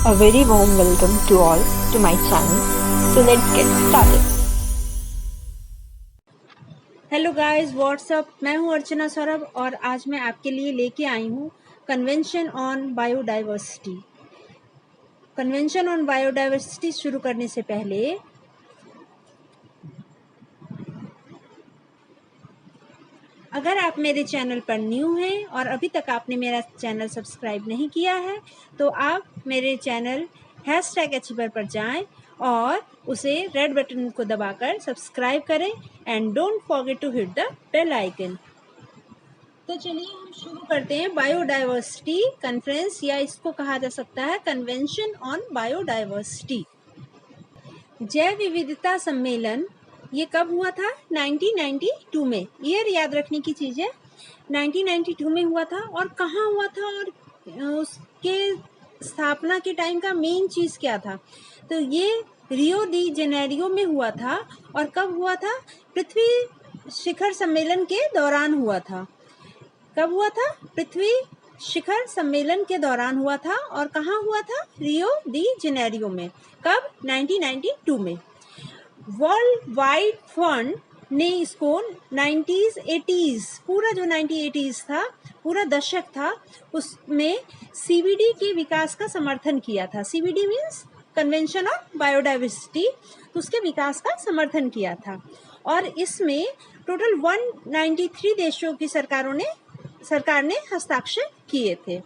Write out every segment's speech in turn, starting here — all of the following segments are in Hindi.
A very warm welcome to all to my channel. So let's get started. Hello guys, what's up. मैं हूं अर्चना सौरभ और आज मैं आपके लिए लेके आई हूं convention on biodiversity. Convention on biodiversity शुरू करने से पहले अगर आप मेरे चैनल पर न्यू हैं और अभी तक आपने मेरा चैनल सब्सक्राइब नहीं किया है तो आप मेरे चैनल #अचीवर पर जाएं और उसे रेड बटन को दबाकर सब्सक्राइब करें and don't forget to hit the bell icon. तो चलिए हम शुरू करते हैं बायोडाइवर्सिटी कॉन्फ्रेंस, या इसको कहा जा सकता है कन्वेंशन ऑन बायोडाइवर्सिटी। जैव विविधता सम्मेलन ये कब हुआ था? 1992 में। ईयर याद रखने की चीज़ है, 1992 में हुआ था। और कहाँ हुआ था और उसके स्थापना के टाइम का मेन चीज़ क्या था? तो ये रियो डी जेनेरियो में हुआ था। और कब हुआ था? पृथ्वी शिखर सम्मेलन के दौरान हुआ था। कब हुआ था? पृथ्वी शिखर सम्मेलन के दौरान हुआ था। और कहाँ हुआ था? रियो डी जेनेरियो में। कब? 1992 में। वर्ल्ड वाइड फंड ने इसको 90s 80s पूरा जो 1980s था, पूरा दशक था, उसमें सीबीडी के विकास का समर्थन किया था। CBD means convention on biodiversity, तो उसके विकास का समर्थन किया था। और इसमें टोटल 193 देशों की सरकार ने हस्ताक्षर किए थे।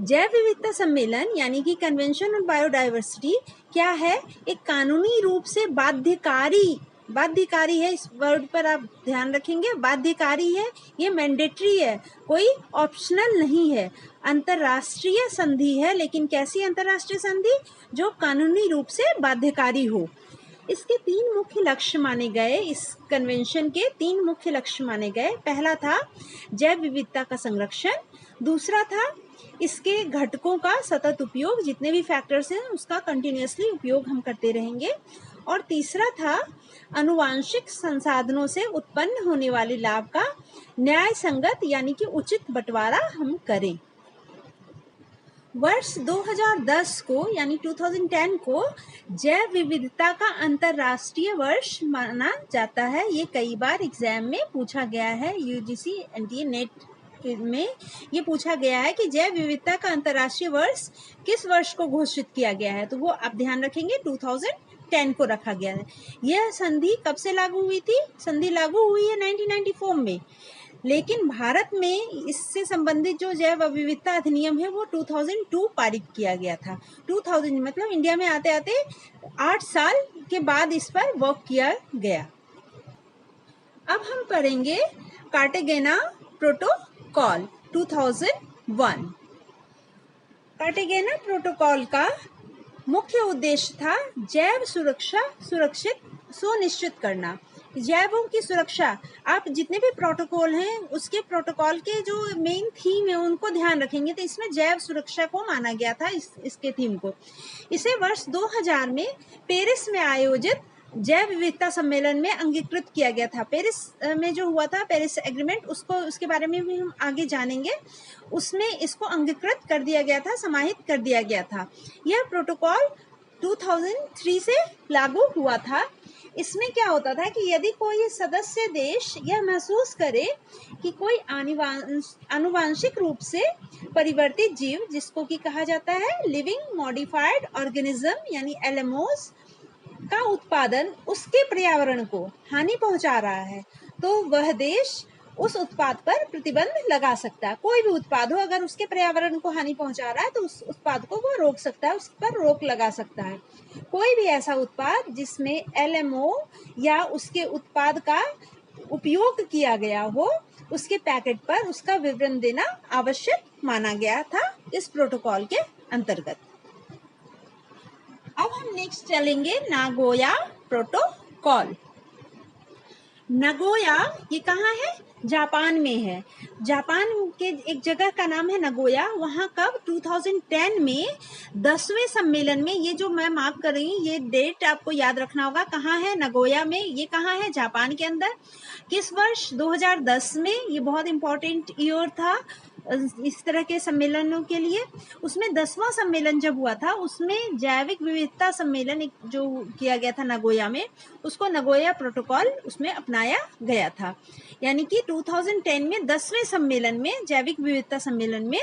जैव विविधता सम्मेलन यानी कि कन्वेंशन ऑन बायोडाइवर्सिटी क्या है? एक कानूनी रूप से बाध्यकारी है। इस वर्ड पर आप ध्यान रखेंगे, बाध्यकारी है, ये मैंडेटरी है, कोई ऑप्शनल नहीं है। अंतर्राष्ट्रीय संधि है, लेकिन कैसी अंतर्राष्ट्रीय संधि? जो कानूनी रूप से बाध्यकारी हो। इसके 3 मुख्य लक्ष्य माने गए। इस कन्वेंशन के 3 मुख्य लक्ष्य माने गए। पहला था जैव विविधता का संरक्षण, दूसरा था इसके घटकों का सतत उपयोग, जितने भी फैक्टर्स हैं उसका कंटिन्यूअसली उपयोग हम करते रहेंगे, और तीसरा था आनुवांशिक संसाधनों से उत्पन्न होने वाले लाभ का न्याय संगत यानी कि उचित बंटवारा हम करें। वर्ष 2010 को यानी 2010 को जैव विविधता का अंतर्राष्ट्रीय वर्ष माना जाता है। ये कई बार एग्जाम में पूछा गया है, यूजीसी एनटीए नेट में ये पूछा गया है कि जैव विविधता का अंतर्राष्ट्रीय वर्ष किस वर्ष को घोषित किया गया है, तो वो आप ध्यान रखेंगे 2010 को रखा गया है। यह संधि कब से लागू हुई थी? संधि लागू हुई है 1994 में, लेकिन भारत में इससे संबंधित जो जैव विविधता अधिनियम है वो 2002 पारित किया गया था। 2000 मतलब इंडिया में आते आते 8 साल के बाद इस पर वर्क किया गया। अब हम पढ़ेंगे कार्टेगेना प्रोटोकॉल 2001। कार्टेगेना प्रोटोकॉल का मुख्य उद्देश्य था जैव सुनिश्चित करना। जैवों की सुरक्षा, आप जितने भी प्रोटोकॉल हैं उसके प्रोटोकॉल के जो मेन थीम है उनको ध्यान रखेंगे, तो इसमें जैव सुरक्षा को माना गया था। इसके थीम को इसे वर्ष 2000 में पेरिस में आयोजित जैव विविधता सम्मेलन में अंगीकृत किया गया था। पेरिस में जो हुआ था, पेरिस एग्रीमेंट, उसके बारे में भी हम आगे जानेंगे। उसमें इसको अंगीकृत कर दिया गया था, समाहित कर दिया गया था। यह प्रोटोकॉल 2003 से लागू हुआ था। इसमें क्या होता था कि यदि कोई सदस्य देश यह महसूस करे कि कोई आनुवांशिक रूप से परिवर्तित जीव, जिसको कि कहा जाता है लिविंग मॉडिफाइड ऑर्गेनिज्म यानी LMOs, का उत्पादन उसके पर्यावरण को हानि पहुंचा रहा है, तो वह देश उस उत्पाद पर प्रतिबंध लगा सकता है। कोई भी उत्पाद हो, अगर उसके पर्यावरण को हानि पहुंचा रहा है तो उस उत्पाद को वो रोक सकता है, उस पर रोक लगा सकता है। कोई भी ऐसा उत्पाद जिसमें LMO या उसके उत्पाद का उपयोग किया गया हो, उसके पैकेट पर उसका विवरण देना आवश्यक माना गया था इस प्रोटोकॉल के अंतर्गत। अब हम नेक्स्ट चलेंगे नागोया प्रोटोकॉल। नागोया ये कहाँ है? जापान में है। जापान के एक जगह का नाम है नागोया। वहाँ कब? 2010 में 10वें सम्मेलन में, ये जो मैं मार्क कर रही हूँ ये डेट आपको याद रखना होगा। कहाँ है? नागोया में। ये कहाँ है? जापान के अंदर। किस वर्ष? 2010 में। ये बहुत इंपॉर्टेंट ईयर था। इस तरह के सम्मेलनों के लिए। उसमें 10वां सम्मेलन जब हुआ था, उसमें जैविक विविधता सम्मेलन एक जो किया गया था नगोया में, उसको नगोया प्रोटोकॉल उसमें अपनाया गया था। यानी कि 2010 में 10वें सम्मेलन में, जैविक विविधता सम्मेलन में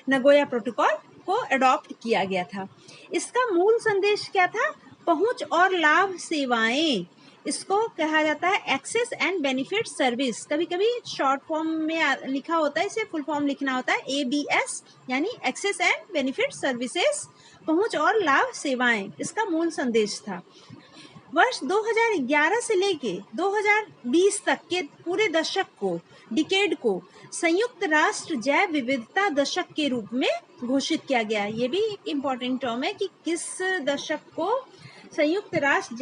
नगोया प्रोटोकॉल को अडॉप्ट किया गया था। इसका मूल संदेश क्या था? पहुंच और लाभ सेवाएं। इसको कहा जाता है एक्सेस एंड बेनिफिट सर्विस। कभी कभी शॉर्ट फॉर्म में लिखा होता है, इसे फुल फॉर्म लिखना होता है ABS, यानी एक्सेस एंड बेनिफिट सर्विसेज, पहुंच और लाभ सेवाएं। इसका मूल संदेश था। वर्ष 2011 से लेके 2020 तक के पूरे दशक को, डिकेड को, संयुक्त राष्ट्र जैव विविधता दशक के रूप में घोषित किया गया। ये भी एक इम्पॉर्टेंट टर्म है कि किस दशक को संयुक्त राष्ट्र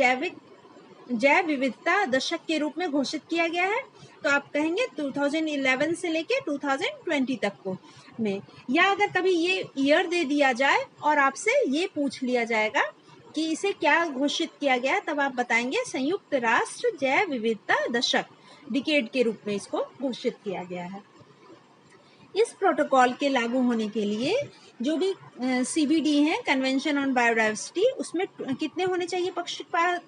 जैव विविधता दशक के रूप में घोषित किया गया है। तो आप कहेंगे 2011 से लेके 2020 तक को में, या अगर कभी ये ईयर दे दिया जाए और आपसे ये पूछ लिया जाएगा कि इसे क्या घोषित किया गया, तब आप बताएंगे संयुक्त राष्ट्र जैव विविधता दशक, डिकेड के रूप में इसको घोषित किया गया है। इस प्रोटोकॉल के लागू होने के लिए जो भी CBD है, कन्वेंशन ऑन बायोडाइवर्सिटी, उसमें कितने होने चाहिए पक्षकार?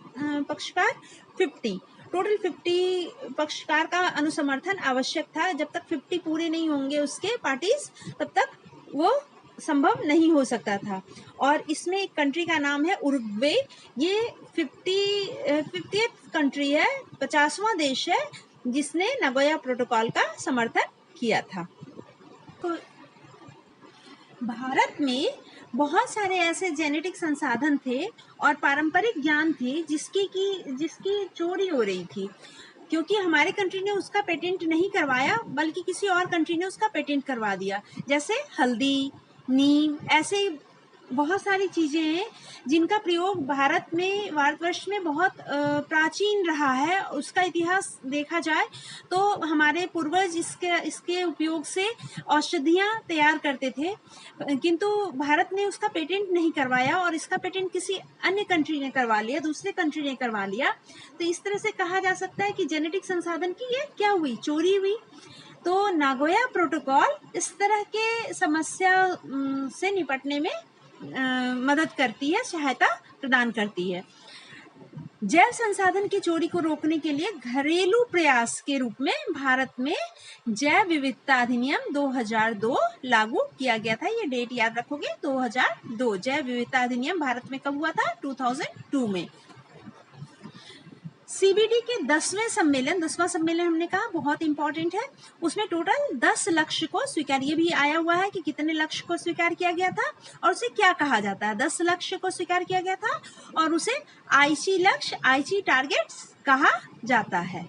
50, टोटल 50 पक्षकार का अनुसमर्थन आवश्यक था। जब तक 50 पूरे नहीं होंगे उसके पार्टीज, तब तक वो संभव नहीं हो सकता था। और इसमें एक कंट्री का नाम है उरुग्वे। ये 50th कंट्री है, 50वां देश है जिसने नगोया प्रोटोकॉल का समर्थन किया था। तो भारत में बहुत सारे ऐसे जेनेटिक संसाधन थे और पारंपरिक ज्ञान थे जिसकी चोरी हो रही थी, क्योंकि हमारे कंट्री ने उसका पेटेंट नहीं करवाया, बल्कि किसी और कंट्री ने उसका पेटेंट करवा दिया। जैसे हल्दी, नीम, ऐसे बहुत सारी चीज़ें हैं जिनका प्रयोग भारतवर्ष में बहुत प्राचीन रहा है। उसका इतिहास देखा जाए तो हमारे पूर्वज इसके उपयोग से औषधियाँ तैयार करते थे, किंतु भारत ने उसका पेटेंट नहीं करवाया और इसका पेटेंट किसी अन्य कंट्री ने करवा लिया, दूसरे कंट्री ने करवा लिया। तो इस तरह से कहा जा सकता है कि जेनेटिक संसाधन की ये क्या हुई, चोरी हुई। तो नागोया प्रोटोकॉल इस तरह के समस्या से निपटने में मदद करती है, सहायता प्रदान करती है। जैव संसाधन की चोरी को रोकने के लिए घरेलू प्रयास के रूप में भारत में जैव विविधता अधिनियम 2002 लागू किया गया था। ये डेट याद रखोगे, 2002। जैव विविधता अधिनियम भारत में कब हुआ था? 2002 में। CBD के 10वां सम्मेलन हमने कहा बहुत इंपॉर्टेंट है। उसमें टोटल 10 लक्ष्य को स्वीकार, ये भी आया हुआ है कि कितने लक्ष्य को स्वीकार किया गया था और उसे क्या कहा जाता है। 10 लक्ष्य को स्वीकार किया गया था और उसे आईची लक्ष्य, आईची टारगेट्स कहा जाता है।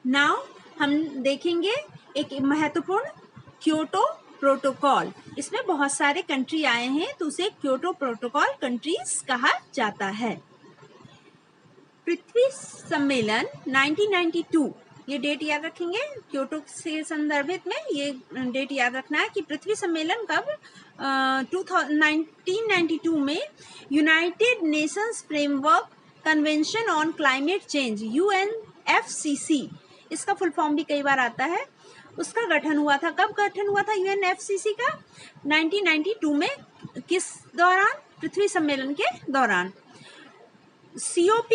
नाउ हम देखेंगे एक महत्वपूर्ण क्योटो प्रोटोकॉल। इसमें बहुत सारे कंट्री आए हैं, तो उसे क्योटो प्रोटोकॉल कंट्रीज कहा जाता है। पृथ्वी सम्मेलन 1992, ये डेट याद रखेंगे, क्योटो से संदर्भित में ये डेट याद रखना है कि पृथ्वी सम्मेलन कब 1992 में United Nations framework convention on climate change, UNFCC, इसका फुल फॉर्म भी कई बार आता है, उसका गठन हुआ था। कब गठन हुआ था UNFCC का? 1992 में। किस दौरान? पृथ्वी सम्मेलन के दौरान। COP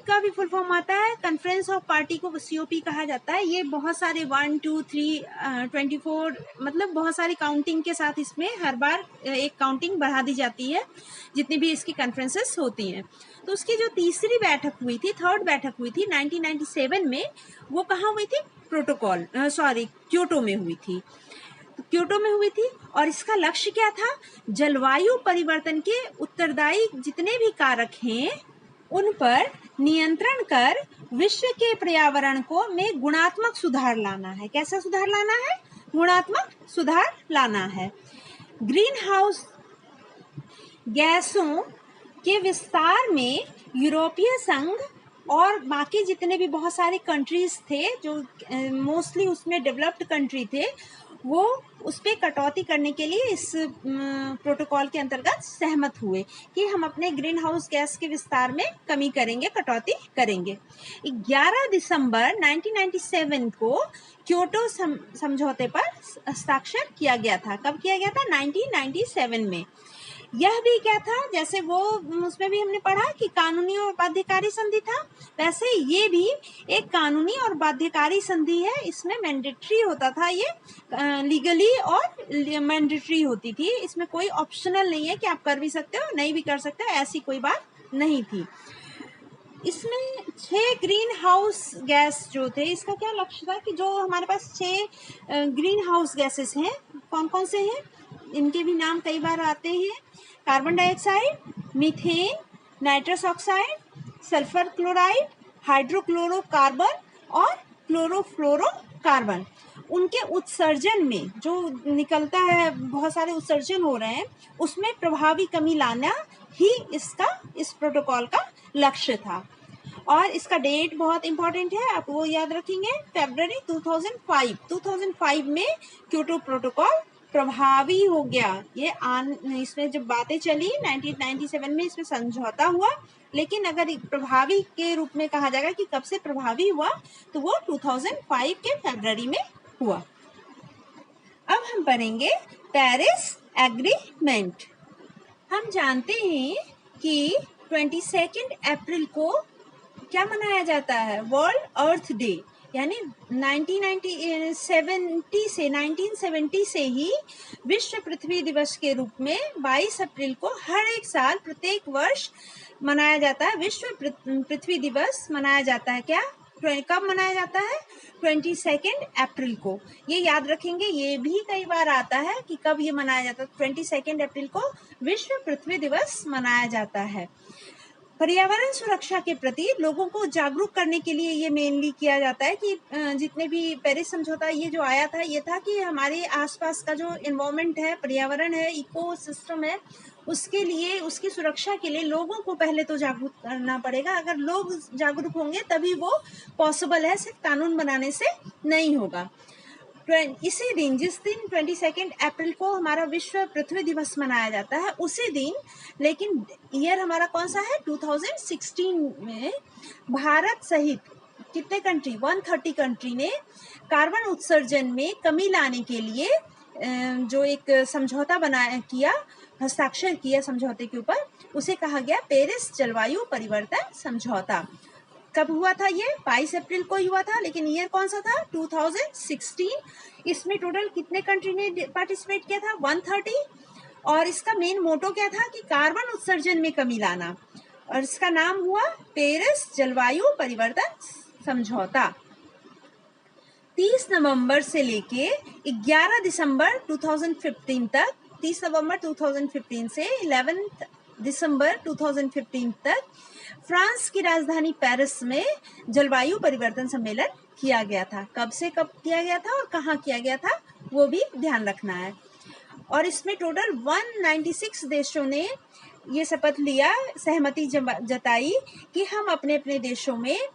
का भी फुल फॉर्म आता है, कॉन्फ्रेंस ऑफ पार्टी को COP कहा जाता है। ये बहुत सारे 1, 2, 3, 24 मतलब बहुत सारी काउंटिंग के साथ इसमें हर बार एक काउंटिंग बढ़ा दी जाती है जितनी भी इसकी कॉन्फ्रेंसेस होती हैं। तो उसकी जो तीसरी बैठक हुई थी, थर्ड बैठक हुई थी 1997 में, वो कहाँ हुई थी? क्योटो में हुई थी। क्योटो में हुई थी और इसका लक्ष्य क्या था? जलवायु परिवर्तन के उत्तरदायी जितने भी कारक हैं उन पर नियंत्रण कर विश्व के पर्यावरण को में गुणात्मक सुधार लाना है। कैसा सुधार लाना है? गुणात्मक सुधार लाना है। ग्रीन हाउस गैसों के विस्तार में यूरोपीय संघ और बाकी जितने भी बहुत सारे कंट्रीज थे जो मोस्टली उसमें डेवलप्ड कंट्री थे, वो उस पर कटौती करने के लिए इस प्रोटोकॉल के अंतर्गत सहमत हुए कि हम अपने ग्रीन हाउस गैस के विस्तार में कमी करेंगे, कटौती करेंगे। 11 दिसंबर 1997 को क्योटो समझौते पर हस्ताक्षर किया गया था। कब किया गया था? 1997 में। यह भी क्या था, जैसे वो उसमें भी हमने पढ़ा कि कानूनी और बाध्यकारी संधि था, वैसे ये भी एक कानूनी और बाध्यकारी संधि है। इसमें मैंडेटरी होता था, ये लीगली और मैंडेटरी होती थी। इसमें कोई ऑप्शनल नहीं है कि आप कर भी सकते हो, नहीं भी कर सकते हो, ऐसी कोई बात नहीं थी। इसमें 6 ग्रीन हाउस गैस जो थे, इसका क्या लक्ष्य था कि जो हमारे पास 6 ग्रीन हाउस गैसेस हैं, कौन कौन से हैं, इनके भी नाम कई बार आते हैं। Carbon dioxide, methane, nitrous oxide, sulphur chloride, hydrochlorocarbon और क्लोरोफ्लोरोकार्बन। उनके उत्सर्जन में जो निकलता है, बहुत सारे उत्सर्जन हो रहे हैं, उसमें प्रभावी कमी लाना ही इस प्रोटोकॉल का लक्ष्य था। और इसका डेट बहुत इंपॉर्टेंट है, आप वो याद रखेंगे, फरवरी 2005 में क्योटो प्रोटोकॉल प्रभावी हो गया। इसमें जब बातें चली 1997 में इसमें समझौता हुआ, लेकिन अगर प्रभावी के रूप में कहा जाएगा कि कब से प्रभावी हुआ, तो वो 2005 के फरवरी में हुआ। अब हम पढ़ेंगे पेरिस एग्रीमेंट। हम जानते हैं कि 22 अप्रैल को क्या मनाया जाता है? वर्ल्ड अर्थ डे। यानी 1970 से ही विश्व पृथ्वी दिवस के रूप में 22 अप्रैल को हर एक साल प्रत्येक वर्ष मनाया जाता है। विश्व पृथ्वी दिवस मनाया जाता है। क्या कब मनाया जाता है? 22 अप्रैल को। ये याद रखेंगे, ये भी कई बार आता है कि कब ये मनाया जाता है। 22 अप्रैल को विश्व पृथ्वी दिवस मनाया जाता है। पर्यावरण सुरक्षा के प्रति लोगों को जागरूक करने के लिए ये मेनली किया जाता है कि जितने भी पेरिस समझौता ये जो आया था, ये था कि हमारे आसपास का जो एनवायरनमेंट है, पर्यावरण है, इकोसिस्टम है, उसके लिए, उसकी सुरक्षा के लिए लोगों को पहले तो जागरूक करना पड़ेगा। अगर लोग जागरूक होंगे तभी वो पॉसिबल है, सिर्फ कानून बनाने से नहीं होगा। इसी दिन, जिस दिन 22 अप्रैल को हमारा विश्व पृथ्वी दिवस मनाया जाता है, उसी दिन, लेकिन ईयर हमारा कौन सा है? 2016 में भारत सहित कितने कंट्री? 130 कंट्री ने कार्बन उत्सर्जन में कमी लाने के लिए जो एक समझौता किया, हस्ताक्षर किया समझौते के ऊपर, उसे कहा गया पेरिस जलवायु परिवर्तन समझौता। कब हुआ था? ये 22 अप्रैल को हुआ था, लेकिन ईयर कौन सा था? 2016। इसमें टोटल कितने कंट्री ने पार्टिसिपेट किया था? 130। और इसका मेन मोटो क्या था? कि कार्बन उत्सर्जन में कमी लाना, और इसका नाम हुआ पेरिस जलवायु परिवर्तन समझौता। 30 नवंबर से लेके 11 दिसंबर 2015 तक, 30 नवंबर 2015 से 11 दिसंबर 2015 तक फ्रांस की राजधानी पेरिस में जलवायु परिवर्तन सम्मेलन किया गया था। कब से कब किया गया था और कहाँ किया गया था, वो भी ध्यान रखना है। और इसमें टोटल 196 देशों ने ये शपथ लिया, सहमति जताई कि हम अपने अपने देशों में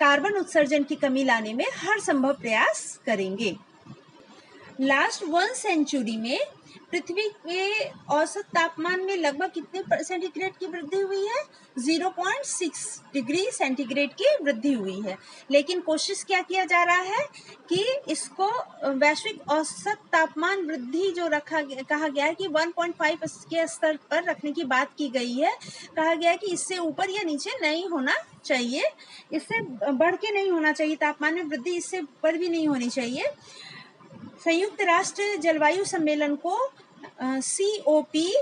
कार्बन उत्सर्जन की कमी लाने में हर संभव प्रयास करेंगे। लास्ट 1 सेंचुरी में पृथ्वी के औसत तापमान में लगभग कितने सेंटीग्रेड की वृद्धि हुई है? 0.6 डिग्री सेंटीग्रेड की वृद्धि हुई है। लेकिन कोशिश क्या किया जा रहा है कि इसको वैश्विक औसत तापमान वृद्धि जो कहा गया है कि 1.5 के स्तर पर रखने की बात की गई है। कहा गया है कि इससे ऊपर या नीचे नहीं होना चाहिए, इससे बढ़ के नहीं होना चाहिए, तापमान में वृद्धि इससे ऊपर भी नहीं होनी चाहिए। संयुक्त राष्ट्र जलवायु सम्मेलन को COP,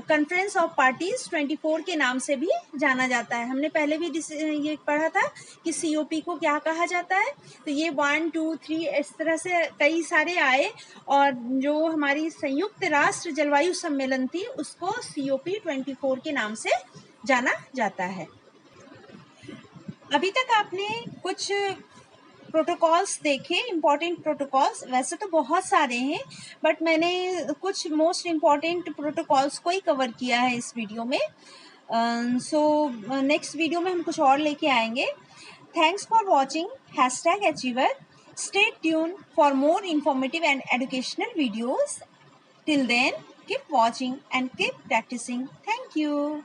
कॉन्फ्रेंस ऑफ पार्टीज 24 के नाम से भी जाना जाता है। हमने पहले भी ये पढ़ा था कि COP को क्या कहा जाता है। तो ये 1, 2, 3 इस तरह से कई सारे आए, और जो हमारी संयुक्त राष्ट्र जलवायु सम्मेलन थी उसको COP 24 के नाम से जाना जाता है। अभी तक आपने कुछ प्रोटोकॉल्स देखे, इम्पॉर्टेंट प्रोटोकॉल्स। वैसे तो बहुत सारे हैं, बट मैंने कुछ मोस्ट इम्पॉर्टेंट प्रोटोकॉल्स को ही कवर किया है इस वीडियो में। सो नेक्स्ट वीडियो में हम कुछ और लेके आएंगे। Thanks for watching #Achiever। Stay tuned for more informative and educational videos. Till then, keep watching and keep practicing. Thank you.